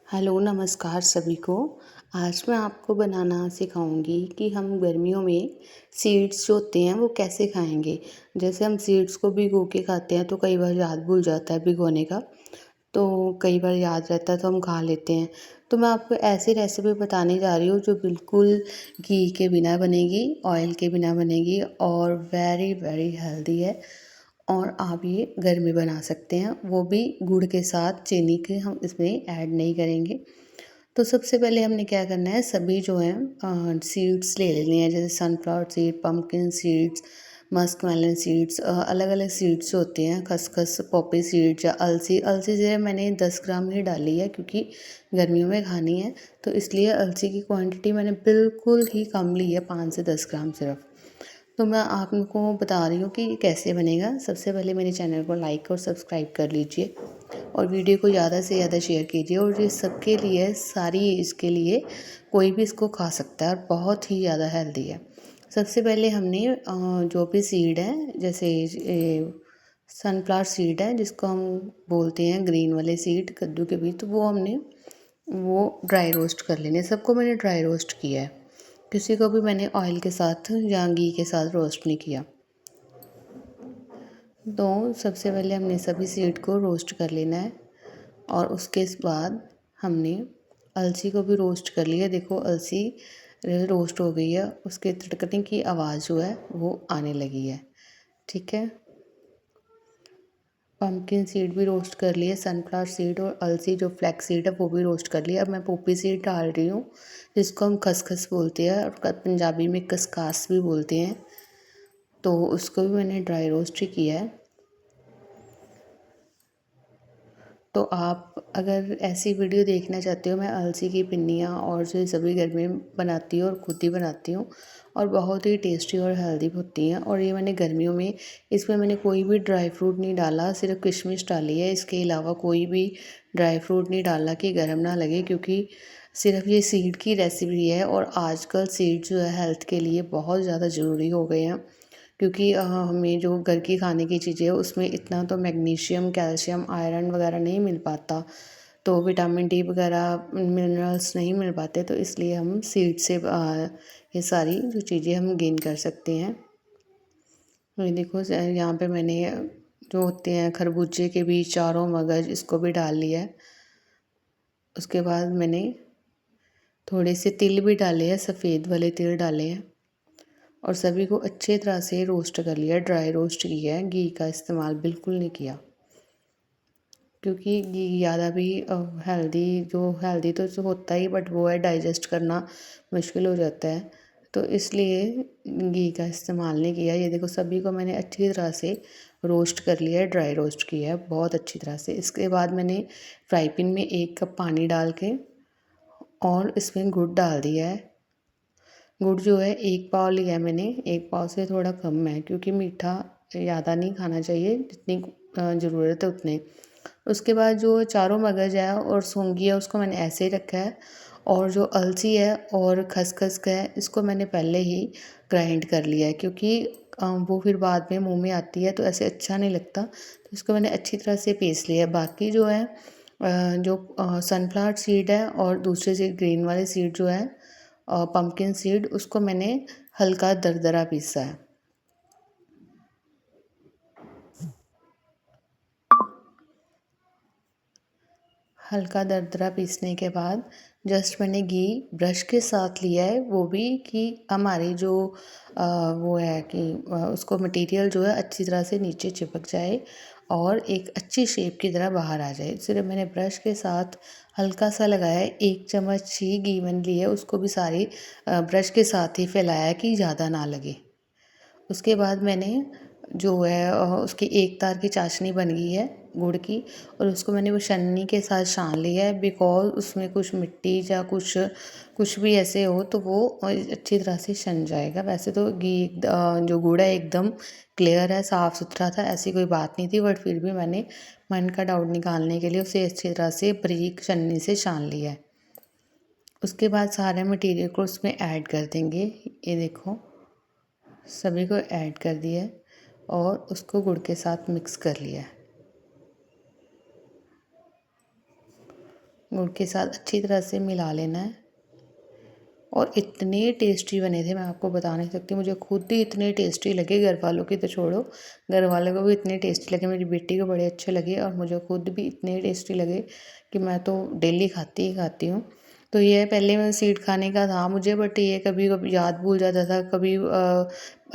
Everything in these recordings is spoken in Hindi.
हेलो नमस्कार सभी को। आज मैं आपको बनाना सिखाऊंगी कि हम गर्मियों में सीड्स जो होते हैं वो कैसे खाएंगे। जैसे हम सीड्स को भिगो के खाते हैं तो कई बार याद भूल जाता है भिगोने का, तो कई बार याद रहता है तो हम खा लेते हैं। तो मैं आपको ऐसी रेसिपी बताने जा रही हूँ जो बिल्कुल घी के बिना बनेगी, ऑयल के बिना बनेगी और वेरी वेरी हेल्दी है। और आप ये घर में बना सकते हैं, वो भी गुड़ के साथ। चीनी के हम इसमें ऐड नहीं करेंगे। तो सबसे पहले हमने क्या करना है, सभी जो हैं सीड्स ले लेने हैं, जैसे sunflower seed, pumpkin seeds, musk melon seeds, अलग अलग सीड्स होते हैं, खसखस, पॉपी सीड्स या अलसी। अलसी जो है मैंने 10 ग्राम ही डाली है क्योंकि गर्मियों में खानी है, तो इसलिए अलसी की क्वांटिटी मैंने बिल्कुल ही कम ली है, 5 से 10 ग्राम सिर्फ। तो मैं आपको बता रही हूँ कि ये कैसे बनेगा। सबसे पहले मेरे चैनल को लाइक और सब्सक्राइब कर लीजिए और वीडियो को ज़्यादा से ज़्यादा शेयर कीजिए। और ये सबके लिए, सारी एज के लिए, कोई भी इसको खा सकता है और बहुत ही ज़्यादा हेल्दी है। सबसे पहले हमने जो भी सीड है, जैसे सनफ्लावर सीड है जिसको हम बोलते हैं ग्रीन वाले सीड, कद्दू के बीज, तो वो हमने वो ड्राई रोस्ट कर लेने। सबको मैंने ड्राई रोस्ट किया है, किसी को भी मैंने ऑयल के साथ या घी के साथ रोस्ट नहीं किया। तो सबसे पहले हमने सभी सीड को रोस्ट कर लेना है और उसके बाद हमने अलसी को भी रोस्ट कर लिया। देखो अलसी रोस्ट हो गई है, उसके तड़कने की आवाज़ जो है वो आने लगी है। ठीक है, पम्पकिन सीड भी रोस्ट कर लिए, सनफ्लावर सीड और अलसी जो फ्लैक्स सीड है वो भी रोस्ट कर लिया। अब मैं पोपी सीड डाल रही हूँ, जिसको हम खसखस बोलते हैं और पंजाबी में कसकास भी बोलते हैं। तो उसको भी मैंने ड्राई रोस्ट ही किया है। तो आप अगर ऐसी वीडियो देखना चाहते हो, मैं अलसी की पिन्नियाँ और जो सभी घर में बनाती हूँ और खुद ही बनाती हूँ और बहुत ही टेस्टी और हेल्दी होती हैं। और ये मैंने गर्मियों में, इसमें मैंने कोई भी ड्राई फ्रूट नहीं डाला, सिर्फ किशमिश डाली है। इसके अलावा कोई भी ड्राई फ्रूट नहीं डाला कि गर्म ना लगे, क्योंकि सिर्फ ये सीड की रेसिपी है। और आजकल सीड जो है हेल्थ के लिए बहुत ज़्यादा ज़रूरी हो गए हैं, क्योंकि हमें जो घर की खाने की चीज़ें है उसमें इतना तो मैग्नीशियम, कैल्शियम, आयरन वगैरह नहीं मिल पाता, तो विटामिन डी वगैरह मिनरल्स नहीं मिल पाते। तो इसलिए हम सीड से ये सारी जो चीज़ें हम गेन कर सकते हैं। ये देखो यहाँ पे मैंने जो होते हैं खरबूजे के बीज, चारों मगज, इसको भी डाल लिया है। उसके बाद मैंने थोड़े से तिल भी डाले हैं, सफ़ेद वाले तिल डाले हैं और सभी को अच्छे तरह से रोस्ट कर लिया, ड्राई रोस्ट किया है। घी का इस्तेमाल बिल्कुल नहीं किया, क्योंकि घी ज़्यादा भी हेल्दी तो जो होता ही, बट वो है डाइजेस्ट करना मुश्किल हो जाता है, तो इसलिए घी का इस्तेमाल नहीं किया। ये देखो सभी को मैंने अच्छी तरह से रोस्ट कर लिया है, ड्राई रोस्ट किया है बहुत अच्छी तरह से। इसके बाद मैंने फ्राई पैन में 1 कप पानी डाल के और इसमें गुड़ डाल दिया है। गुड़ जो है 1 पाव लिया है मैंने, 1 पाव से थोड़ा कम है, क्योंकि मीठा ज़्यादा नहीं खाना चाहिए, जितनी ज़रूरत है उतने। उसके बाद जो चारों मगज है और सौंगी है उसको मैंने ऐसे ही रखा है, और जो अलसी है और खसखस का है इसको मैंने पहले ही ग्राइंड कर लिया है, क्योंकि वो फिर बाद में मुंह में आती है तो ऐसे अच्छा नहीं लगता, तो इसको मैंने अच्छी तरह से पीस लिया है। बाकी जो है जो सनफ्लावर सीड है और दूसरे सीड ग्रीन वाले सीड जो है पम्पकिन सीड, उसको मैंने हल्का दरदरा पीसा है। हल्का दरदरा पीसने के बाद जस्ट मैंने घी ब्रश के साथ लिया है, वो भी कि हमारी जो वो है कि उसको मटेरियल जो है अच्छी तरह से नीचे चिपक जाए और एक अच्छी शेप की तरह बाहर आ जाए। सिर्फ मैंने ब्रश के साथ हल्का सा लगाया है, 1 चम्मच ही घी मैंने लिया है, उसको भी सारी ब्रश के साथ ही फैलाया कि ज़्यादा ना लगे। उसके बाद मैंने जो है उसकी एक तार की चाशनी बन गई है गुड़ की, और उसको मैंने वो छन्नी के साथ छान लिया है, बिकॉज़ उसमें कुछ मिट्टी या कुछ भी ऐसे हो तो वो अच्छी तरह से छन जाएगा। वैसे तो जो गुड़ है एकदम क्लियर है, साफ़ सुथरा था, ऐसी कोई बात नहीं थी, बट फिर भी मैंने मन का डाउट निकालने के लिए उसे अच्छी तरह से बारीक छन्नी से छान लिया है। उसके बाद सारे मटेरियल को उसमें ऐड कर देंगे। ये देखो सभी को ऐड कर दिया है और उसको गुड़ के साथ मिक्स कर लिया है। गुड़ के साथ अच्छी तरह से मिला लेना है। और इतने टेस्टी बने थे, मैं आपको बता नहीं सकती, मुझे खुद ही इतने टेस्टी लगे, घर वालों की तो छोड़ो, घर वालों को भी इतने टेस्टी लगे, मेरी बेटी को बड़े अच्छे लगे और मुझे खुद भी इतने टेस्टी लगे कि मैं तो डेली खाती ही खाती हूँ। तो ये पहले मैं स्वीट खाने का था मुझे, बट ये कभी कभी याद भूल जाता था, कभी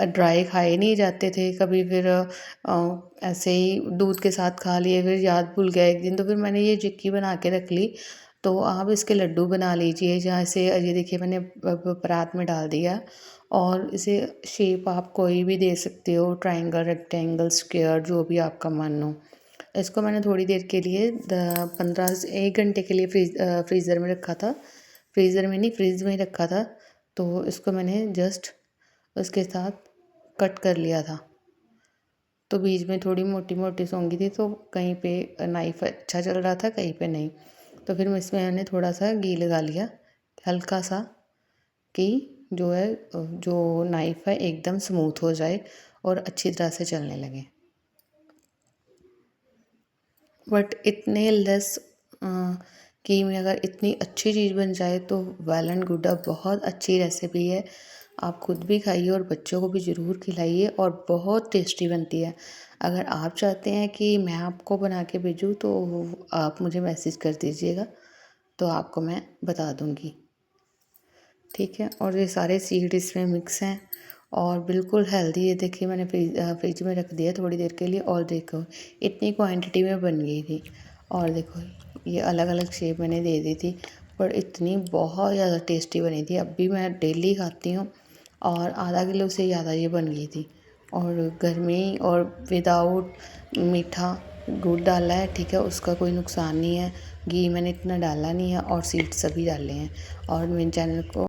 ड्राई खाए नहीं जाते थे, कभी फिर ऐसे ही दूध के साथ खा लिए, फिर याद भूल गया एक दिन, तो फिर मैंने ये चिक्की बना के रख ली। तो आप इसके लड्डू बना लीजिए, जहाँ से ये देखिए मैंने परात में डाल दिया। और इसे शेप आप कोई भी दे सकते हो, ट्रायंगल, रेक्टेंगल, स्क्वायर, जो भी आपका मन हो। इसको मैंने थोड़ी देर के लिए 15 से 1 घंटे के लिए फ्रीज़र में रखा था, फ्रीज़र में नहीं फ्रिज में ही रखा था। तो इसको मैंने जस्ट उसके साथ कट कर लिया था। तो बीच में थोड़ी मोटी मोटी सोंगी थी, तो कहीं पे नाइफ़ अच्छा चल रहा था, कहीं पे नहीं। तो फिर इसमें मैंने थोड़ा सा घी लगा लिया, हल्का सा, कि जो है जो नाइफ़ है एकदम स्मूथ हो जाए और अच्छी तरह से चलने लगे। बट इतने लेस घी में अगर इतनी अच्छी चीज़ बन जाए तो वेल एंड गुड, अब बहुत अच्छी रेसिपी है। आप खुद भी खाइए और बच्चों को भी ज़रूर खिलाइए, और बहुत टेस्टी बनती है। अगर आप चाहते हैं कि मैं आपको बना के भेजूँ तो आप मुझे मैसेज कर दीजिएगा, तो आपको मैं बता दूँगी, ठीक है। और ये सारे सीड इसमें मिक्स हैं और बिल्कुल हेल्दी है। देखिए मैंने फ्रिज में रख दिया थोड़ी देर के लिए, और देखो इतनी क्वांटिटी में बन गई थी। और देखो ये अलग अलग शेप मैंने दे दी थी, पर इतनी बहुत ज़्यादा टेस्टी बनी थी। अब भी मैं डेली खाती हूँ, और आधा किलो से ज़्यादा ये बन गई थी। और घर में ही, और विदाउट मीठा गुड़ डाला है, ठीक है, उसका कोई नुकसान नहीं है। घी मैंने इतना डाला नहीं है, और सीड्स सभी डाले हैं। और मेरे चैनल को